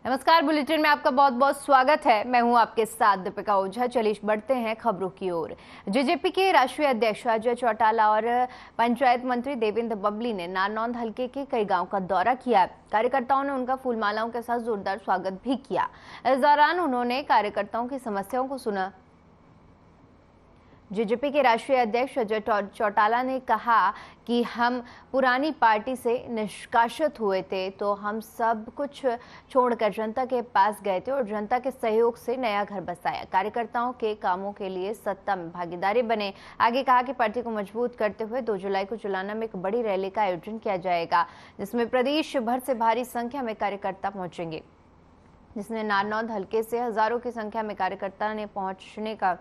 नमस्कार, बुलेटिन में आपका बहुत बहुत स्वागत है। मैं हूं आपके साथ दीपिका ओझा। चलिए बढ़ते हैं खबरों की ओर। जेजेपी के राष्ट्रीय अध्यक्ष अजय चौटाला और पंचायत मंत्री देवेंद्र बबली ने नारनौंद हलके के कई गांव का दौरा किया। कार्यकर्ताओं ने उनका फूलमालाओं के साथ जोरदार स्वागत भी किया। इस दौरान उन्होंने कार्यकर्ताओं की समस्याओं को सुना। जेजेपी के राष्ट्रीय अध्यक्ष अजय चौटाला ने कहा कि हम पुरानी पार्टी से निष्कासित हुए थे तो हम सब कुछ छोड़कर जनता के पास गए थे और जनता के सहयोग से नया घर बसाया। कार्यकर्ताओं के कामों के लिए सत्ता में भागीदारी बने। आगे कहा कि पार्टी को मजबूत करते हुए 2 जुलाई को जुलाना में एक बड़ी रैली का आयोजन किया जाएगा, जिसमें प्रदेश भर से भारी संख्या में कार्यकर्ता पहुंचेंगे, जिसने नारनौंद हल्के से हजारों की संख्या में कार्यकर्ता ने पहुंचने का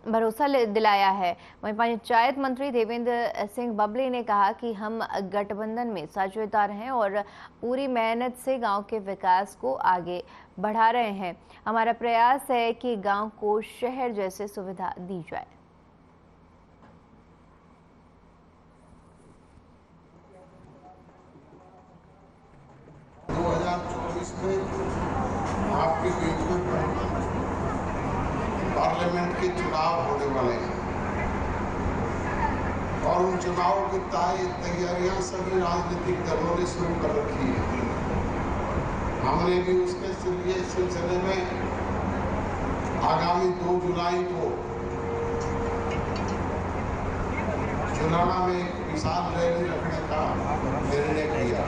भरोसा दिलाया है। वहीं पंचायत मंत्री देवेंद्र सिंह बबली ने कहा कि हम गठबंधन में साझेदार हैं और पूरी मेहनत से गांव के विकास को आगे बढ़ा रहे हैं। हमारा प्रयास है कि गांव को शहर जैसे सुविधा दी जाए। आपके बीच में पार्लियामेंट के चुनाव होने वाले हैं और उन चुनावों की तैयारियां सभी राजनीतिक दलों ने शुरू कर रखी है। हमने भी उसके सिलसिले में आगामी 2 जुलाई को जुलाना में एक विशाल रैली रखने का निर्णय किया।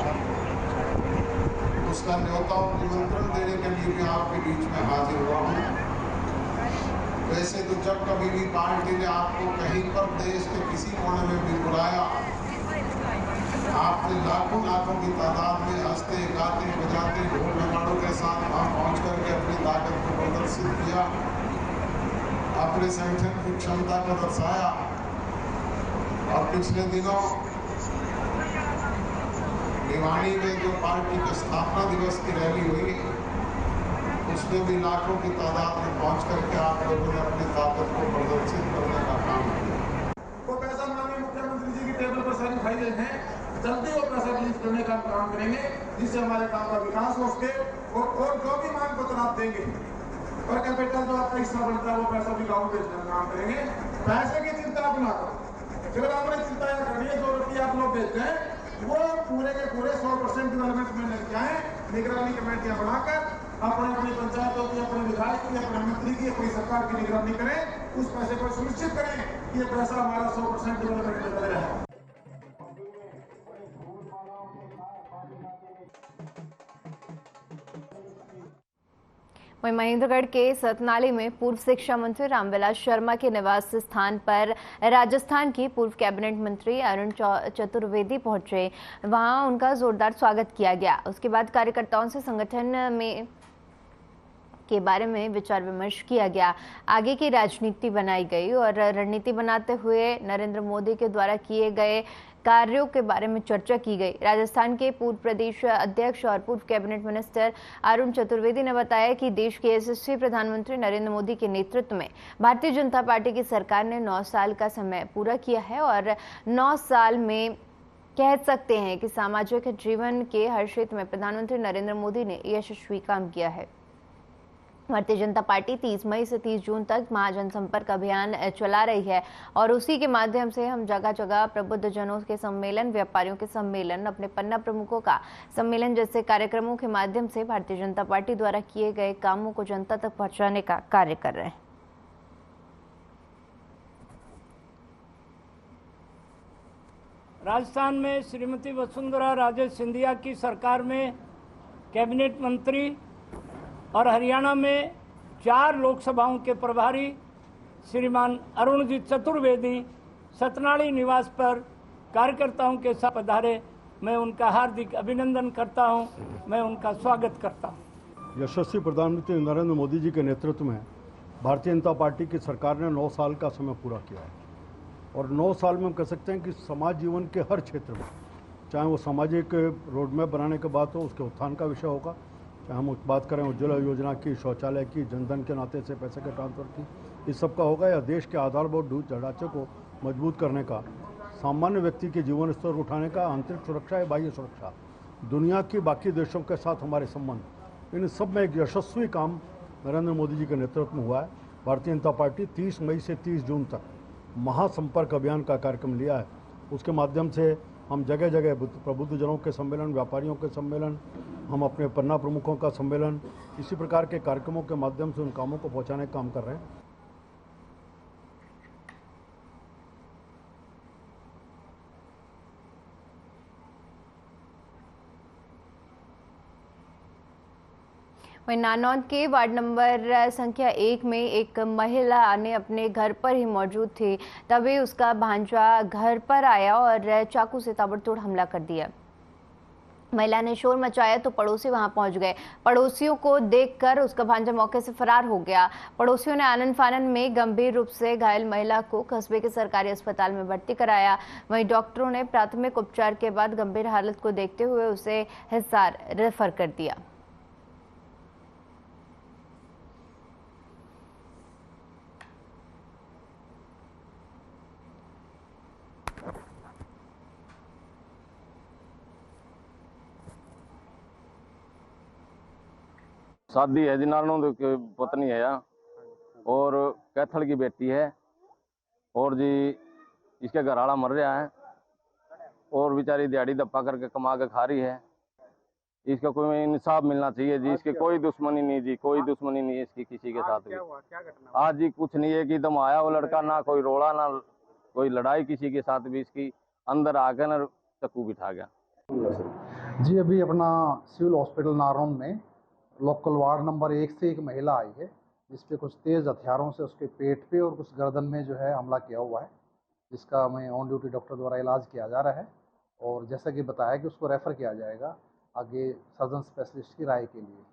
उसका न्योता और निमंत्रण देने के लिए भी आपके बीच में हाजिर हुआ हूँ। वैसे तो जब कभी भी पार्टी ने आपको कहीं पर देश के किसी कोने में भी बुलाया, आपने लाखों की तादाद में हंसते गाते बजाते ढोल नगाड़ों के साथ वहां पहुंच करके अपनी ताकत को प्रदर्शित किया, अपने संगठन की क्षमता को दर्शाया। और पिछले दिनों भिवानी में जो पार्टी के स्थापना दिवस की रैली हुई, उसमें भी लाखों की तादाद में पहुंच करके आप लोगों ने अपनी ताकत को प्रदर्शित करने का काम किया। वो पैसा माननीय मुख्यमंत्री जी की टेबल पर सारी फाइलें हैं, जल्दी वो पैसा रिलीज करने का काम करेंगे, जिससे हमारे काम का विकास हो सके। और जो भी मांग पत्र आप देंगे, पर कैपिटल जो आपका हिस्सा बनता है, वो पैसा भी गाँव भेजने का काम करेंगे। पैसे की चिंता आप ना करो। केवल आपने चिंता यह करनी है, जो रुपये आप लोग देते हैं वो पूरे के पूरे 100% डेवलपमेंट में लेके आए। निगरानी कमेटियां बनाकर अपनी पंचायतों की, अपने विधायक की, अपने मंत्री की, अपनी सरकार की निगरानी करें। उस पैसे को सुनिश्चित करें कि ये पैसा हमारा 100% डेवलपमेंट में चले रहे। वहीं महेंद्रगढ़ के सतनाली में पूर्व शिक्षा मंत्री रामविलास शर्मा के निवास स्थान पर राजस्थान की पूर्व कैबिनेट मंत्री अरुण चतुर्वेदी पहुंचे। वहां उनका जोरदार स्वागत किया गया। उसके बाद कार्यकर्ताओं से संगठन में के बारे में विचार विमर्श किया गया। आगे की राजनीति बनाई गई और रणनीति बनाते हुए नरेंद्र मोदी के द्वारा किए गए कार्यों के बारे में चर्चा की गई। राजस्थान के पूर्व प्रदेश अध्यक्ष और पूर्व कैबिनेट मिनिस्टर अरुण चतुर्वेदी ने बताया कि देश के यशस्वी प्रधानमंत्री नरेंद्र मोदी के नेतृत्व में भारतीय जनता पार्टी की सरकार ने 9 साल का समय पूरा किया है और 9 साल में कह सकते हैं कि सामाजिक जीवन के हर क्षेत्र में प्रधानमंत्री नरेंद्र मोदी ने यशस्वी काम किया है। भारतीय जनता पार्टी 30 मई से 30 जून तक महाजनसंपर्क अभियान चला रही है और उसी के माध्यम से हम जगह जगह प्रबुद्ध जनों के सम्मेलन, व्यापारियों के सम्मेलन, अपने पन्ना प्रमुखों का सम्मेलन जैसे कार्यक्रमों के माध्यम से भारतीय जनता पार्टी द्वारा किए गए कामों को जनता तक पहुंचाने का कार्य कर रहे हैं। राजस्थान में श्रीमती वसुंधरा राजे सिंधिया की सरकार में कैबिनेट मंत्री और हरियाणा में 4 लोकसभाओं के प्रभारी श्रीमान अरुण जी चतुर्वेदी सतनाली निवास पर कार्यकर्ताओं के साथ पधारे। मैं उनका हार्दिक अभिनंदन करता हूं, मैं उनका स्वागत करता हूं। यशस्वी प्रधानमंत्री नरेंद्र मोदी जी के नेतृत्व में भारतीय जनता पार्टी की सरकार ने 9 साल का समय पूरा किया है और 9 साल में हम कह सकते हैं कि समाज जीवन के हर क्षेत्र में, चाहे वो सामाजिक रोडमैप बनाने के बाद हो, उसके उत्थान का विषय होगा, चाहे हम बात करें उज्ज्वला योजना की, शौचालय की, जनधन के नाते से पैसे के ट्रांसफर की, इस सब का होगा, या देश के आधारभूत ढांचे को मजबूत करने का, सामान्य व्यक्ति के जीवन स्तर उठाने का, आंतरिक सुरक्षा या बाह्य सुरक्षा, दुनिया की बाकी देशों के साथ हमारे संबंध, इन सब में एक यशस्वी काम नरेंद्र मोदी जी के नेतृत्व में हुआ है। भारतीय जनता पार्टी 30 मई से 30 जून तक महासंपर्क अभियान का कार्यक्रम लिया है। उसके माध्यम से हम जगह जगह प्रबुद्धजनों के सम्मेलन, व्यापारियों के सम्मेलन, हम अपने पन्ना प्रमुखों का सम्मेलन, इसी प्रकार के कार्यक्रमों के माध्यम से उन कामों को पहुंचाने का काम कर रहे हैं। वहीं नानौद के वार्ड नंबर संख्या 1 में एक महिला ने अपने घर पर ही मौजूद थी, तभी उसका भांजा घर पर आया और चाकू से ताबड़तोड़ हमला कर दिया। महिला ने शोर मचाया तो पड़ोसी वहां पहुंच गए। पड़ोसियों को देखकर उसका भांजा मौके से फरार हो गया। पड़ोसियों ने आनन फानन में गंभीर रूप से घायल महिला को कस्बे के सरकारी अस्पताल में भर्ती कराया। वहीं डॉक्टरों ने प्राथमिक उपचार के बाद गंभीर हालत को देखते हुए उसे हिसार रेफर कर दिया। शादी है जी, नानोद की पत्नी है यहाँ और कैथल की बेटी है और जी इसके घरवाला मर रहा है और बेचारी दिहाड़ी दप्पा करके कमा के खा रही है। इसका कोई इंसाफ मिलना चाहिए जी। इसकी कोई दुश्मनी नहीं जी, कोई दुश्मनी नहीं है इसकी किसी के साथ भी। आज जी कुछ नहीं है कि एकदम आया वो लड़का, ना कोई रोड़ा ना कोई लड़ाई किसी के साथ भी। इसकी अंदर आकर ना चक्कू बिठा गया जी। अभी अपना सिविल हॉस्पिटल नारनौंद में लोकल वार्ड नंबर 1 से एक महिला आई है, जिसपे कुछ तेज़ हथियारों से उसके पेट पे और कुछ गर्दन में जो है हमला किया हुआ है, जिसका हमें ऑन ड्यूटी डॉक्टर द्वारा इलाज किया जा रहा है और जैसा कि बताया कि उसको रेफ़र किया जाएगा आगे सर्जन स्पेशलिस्ट की राय के लिए।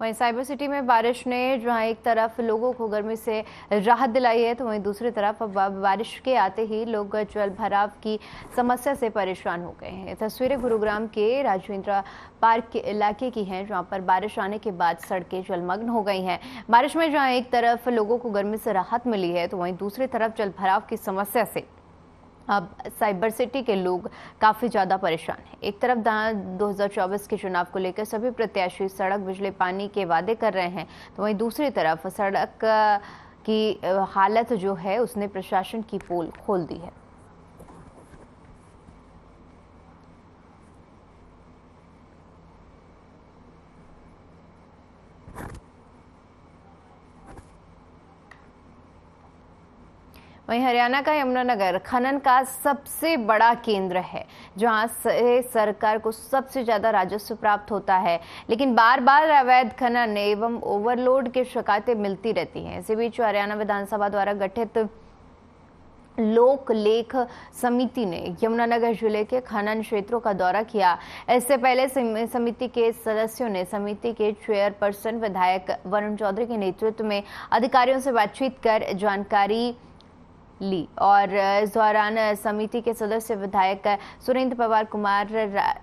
वहीं साइबर सिटी में बारिश ने जहां एक तरफ लोगों को गर्मी से राहत दिलाई है, तो वहीं दूसरी तरफ अब बारिश के आते ही लोग जल भराव की समस्या से परेशान हो गए हैं। तस्वीरें गुरुग्राम के राजेंद्र पार्क के इलाके की हैं, जहां पर बारिश आने के बाद सड़कें जलमग्न हो गई हैं। बारिश में जहां एक तरफ लोगों को गर्मी से राहत मिली है, तो वहीं दूसरी तरफ जल भराव की समस्या से अब साइबर सिटी के लोग काफी ज्यादा परेशान हैं। एक तरफ 2024 के चुनाव को लेकर सभी प्रत्याशी सड़क, बिजली, पानी के वादे कर रहे हैं, तो वहीं दूसरी तरफ सड़क की हालत जो है उसने प्रशासन की पोल खोल दी है। वहीं हरियाणा का यमुनानगर खनन का सबसे बड़ा केंद्र है, जहां से सरकार को सबसे ज्यादा राजस्व प्राप्त होता है, लेकिन बार बार अवैध खनन एवं ओवरलोड की शिकायतें मिलती रहती हैं। इसी बीच हरियाणा विधानसभा द्वारा गठित लोक लेख समिति ने यमुनानगर जिले के खनन क्षेत्रों का दौरा किया। इससे पहले समिति के सदस्यों ने समिति के चेयरपर्सन विधायक वरुण चौधरी के नेतृत्व में अधिकारियों से बातचीत कर जानकारी ली और इस दौरान समिति के सदस्य विधायक सुरेंद्र पवार कुमार,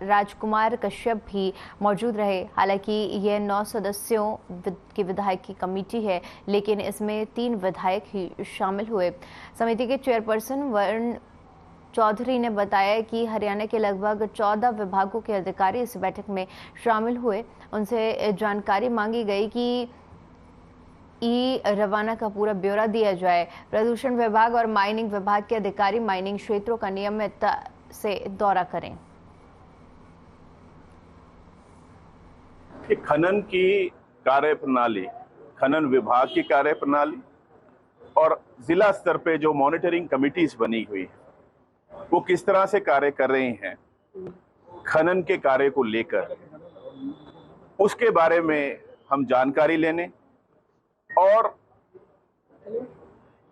राजकुमार कश्यप भी मौजूद रहे। हालांकि यह 9 सदस्यों की विधायक की कमेटी है, लेकिन इसमें 3 विधायक ही शामिल हुए। समिति के चेयरपर्सन वरुण चौधरी ने बताया कि हरियाणा के लगभग 14 विभागों के अधिकारी इस बैठक में शामिल हुए। उनसे जानकारी मांगी गई कि रवाना का पूरा ब्यौरा दिया जाए। प्रदूषण विभाग और माइनिंग विभाग के अधिकारी माइनिंग क्षेत्रों का नियमित से दौरा करें। खनन की कार्यप्रणाली, खनन विभाग की कार्यप्रणाली और जिला स्तर पे जो मॉनिटरिंग कमिटीज बनी हुई है वो किस तरह से कार्य कर रही हैं खनन के कार्य को लेकर, उसके बारे में हम जानकारी लेने और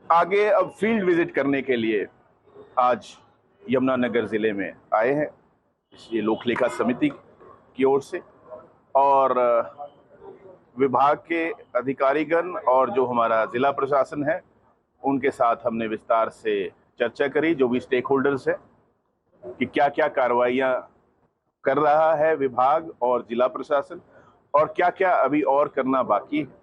आगे अब फील्ड विजिट करने के लिए आज यमुनानगर जिले में आए हैं ये लोक लेखा समिति की ओर से, और विभाग के अधिकारीगण और जो हमारा जिला प्रशासन है उनके साथ हमने विस्तार से चर्चा करी, जो भी स्टेक होल्डर्स है, कि क्या क्या कार्रवाइयां कर रहा है विभाग और जिला प्रशासन और क्या क्या अभी और करना बाकी है।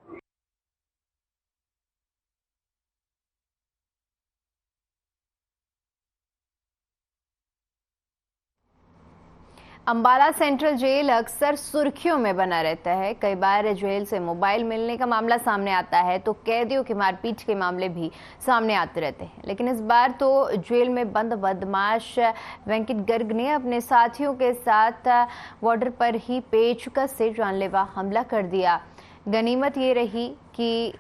अंबाला सेंट्रल जेल अक्सर सुर्खियों में बना रहता है। कई बार जेल से मोबाइल मिलने का मामला सामने आता है तो कैदियों की मारपीट के मामले भी सामने आते रहते हैं। लेकिन इस बार तो जेल में बंद बदमाश वेंकट गर्ग ने अपने साथियों के साथ वार्डर पर ही पेचकस से जानलेवा हमला कर दिया। गनीमत ये रही कि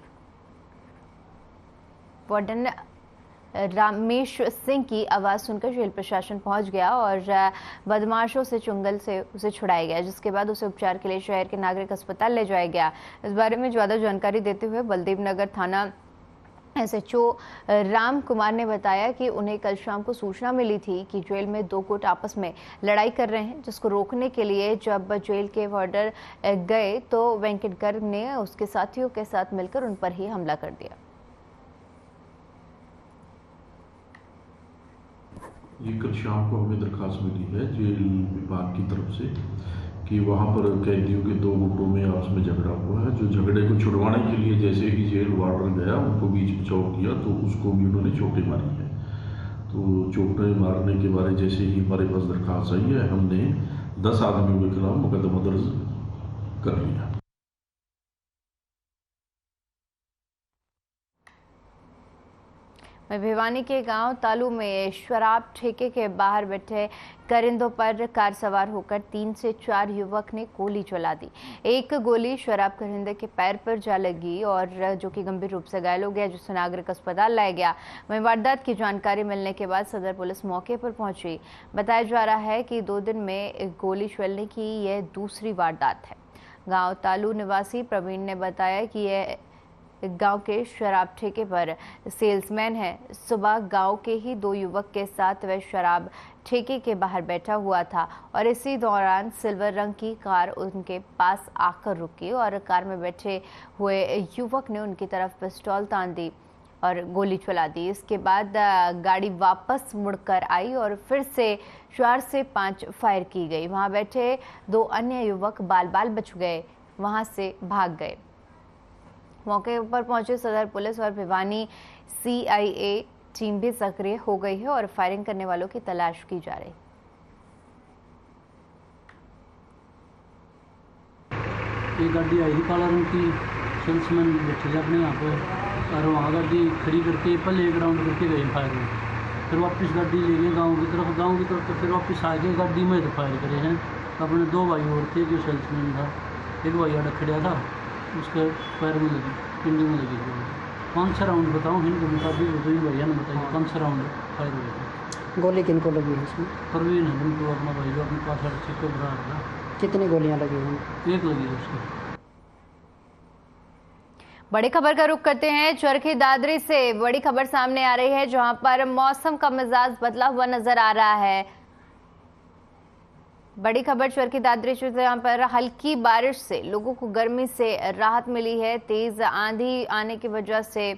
वार्डन रामेश सिंह की आवाज़ सुनकर जेल प्रशासन पहुंच गया और बदमाशों से चुंगल से उसे छुड़ाया गया, जिसके बाद उसे उपचार के लिए शहर के नागरिक अस्पताल ले जाया गया। इस बारे में ज़्यादा जानकारी देते हुए बलदेव नगर थाना SHO राम कुमार ने बताया कि उन्हें कल शाम को सूचना मिली थी कि जेल में दो गुट आपस में लड़ाई कर रहे हैं, जिसको रोकने के लिए जब जेल के वार्डर गए तो वेंकट गर्ग ने उसके साथियों के साथ मिलकर उन पर ही हमला कर दिया। ये कल शाम को हमें दरखास्त मिली है जेल विभाग की तरफ से कि वहाँ पर कैदियों के दो गुटों में आपस में झगड़ा हुआ है। जो झगड़े को छुड़वाने के लिए जैसे ही जेल वार्डर गया उनको बीच बचाव किया तो उसको भी उन्होंने चोटें मारी हैं। तो चोटें मारने के बारे जैसे ही हमारे पास दरखास्त आई है हमने 10 आदमियों के खिलाफ मुकदमा दर्ज कर लिया। भिवानी के गांव तालू में शराब ठेके के बाहर बैठे करिंदों पर कार सवार होकर 3 से 4 युवक ने गोली चला दी। एक गोली शराब करिंदे के पैर पर जा लगी और जो कि गंभीर रूप से घायल हो गया, जिसे नागरिक अस्पताल लाया गया। वहीं वारदात की जानकारी मिलने के बाद सदर पुलिस मौके पर पहुंची। बताया जा रहा है कि 2 दिन में गोली चलने की यह दूसरी वारदात है। गाँव तालू निवासी प्रवीण ने बताया कि यह गांव के शराब ठेके पर सेल्समैन है। सुबह गांव के ही 2 युवक के साथ वह शराब ठेके के बाहर बैठा हुआ था और इसी दौरान सिल्वर रंग की कार उनके पास आकर रुकी और कार में बैठे हुए युवक ने उनकी तरफ पिस्तौल तान दी और गोली चला दी। इसके बाद गाड़ी वापस मुड़कर आई और फिर से 4 से 5 फायर की गई। वहां बैठे 2 अन्य युवक बाल बाल बच गए, वहां से भाग गए। मौके पर पहुंचे सदर पुलिस और भिवानी CIA टीम भी सक्रिय हो गई है और फायरिंग करने वालों की तलाश की जा रही है। एक गाड़ी आई काला रंग की, सेल्समैन बैठे थे अपने यहाँ पे और वहाँ गाड़ी खड़ी करके पहले एक राउंड करके गए फायर में, फिर वापस गाड़ी ले गए गाँव की तरफ तो फिर वापस आ गए गाड़ी में तो फायर करे हैं। अपने 2 भाई और थे, जो सेल्समैन था, एक भाई आड़ा खड़ा था, उसके पैर में लगी, पिंडी में लगी। 5 राउंड बताऊँ इनके मुताबिक, तो भैया ने बताया 5 राउंड फायर हुए थे। गोली किनको लगी है इसमें? परवीन है उनको, अपना भाई जो अपने पास को भरा था। कितनी गोलियां लगी हैं? 1 लगी है उसको। बड़ी खबर का रुख करते हैं। चरखी दादरी से बड़ी खबर सामने आ रही है, जहां पर मौसम का मिजाज बदला हुआ नजर आ रहा है। बड़ी खबर चरखी दादरी से, जहां पर हल्की बारिश से लोगों को गर्मी से राहत मिली है। तेज आंधी आने की वजह से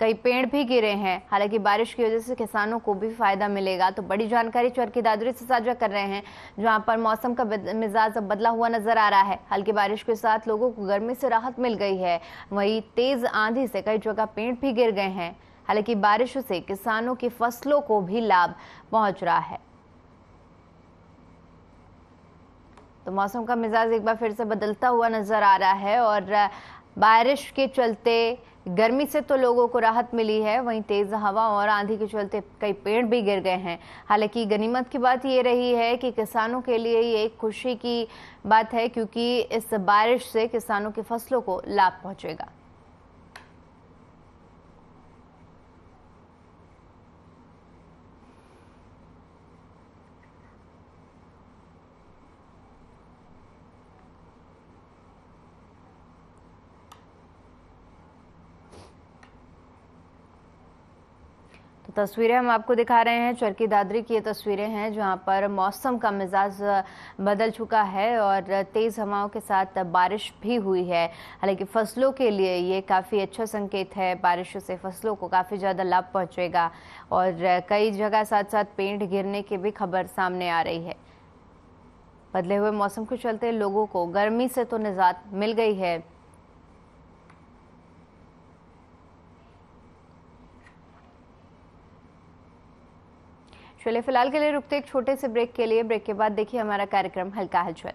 कई पेड़ भी गिरे हैं। हालांकि बारिश की वजह से किसानों को भी फायदा मिलेगा। तो बड़ी जानकारी चरखी दादरी से साझा कर रहे हैं, जहां पर मौसम का मिजाज अब बदला हुआ नजर आ रहा है। हल्की बारिश के साथ लोगों को गर्मी से राहत मिल गई है। वहीं तेज आंधी से कई जगह पेड़ भी गिर गए हैं। हालांकि बारिश से किसानों की फसलों को भी लाभ पहुंच रहा है। तो मौसम का मिजाज एक बार फिर से बदलता हुआ नजर आ रहा है और बारिश के चलते गर्मी से तो लोगों को राहत मिली है, वहीं तेज हवा और आंधी के चलते कई पेड़ भी गिर गए हैं। हालांकि गनीमत की बात ये रही है कि किसानों के लिए ये एक खुशी की बात है, क्योंकि इस बारिश से किसानों की फसलों को लाभ पहुंचेगा। तस्वीरें हम आपको दिखा रहे हैं, चरखी दादरी की ये तस्वीरें हैं, जहां पर मौसम का मिजाज बदल चुका है और तेज़ हवाओं के साथ बारिश भी हुई है। हालांकि फसलों के लिए ये काफ़ी अच्छा संकेत है। बारिश से फसलों को काफ़ी ज़्यादा लाभ पहुंचेगा और कई जगह साथ साथ पेड़ गिरने की भी खबर सामने आ रही है। बदले हुए मौसम के चलते लोगों को गर्मी से तो निजात मिल गई है। चलिए फिलहाल के लिए रुकते एक छोटे से ब्रेक के लिए। ब्रेक के बाद देखिए हमारा कार्यक्रम हल्का हलचल।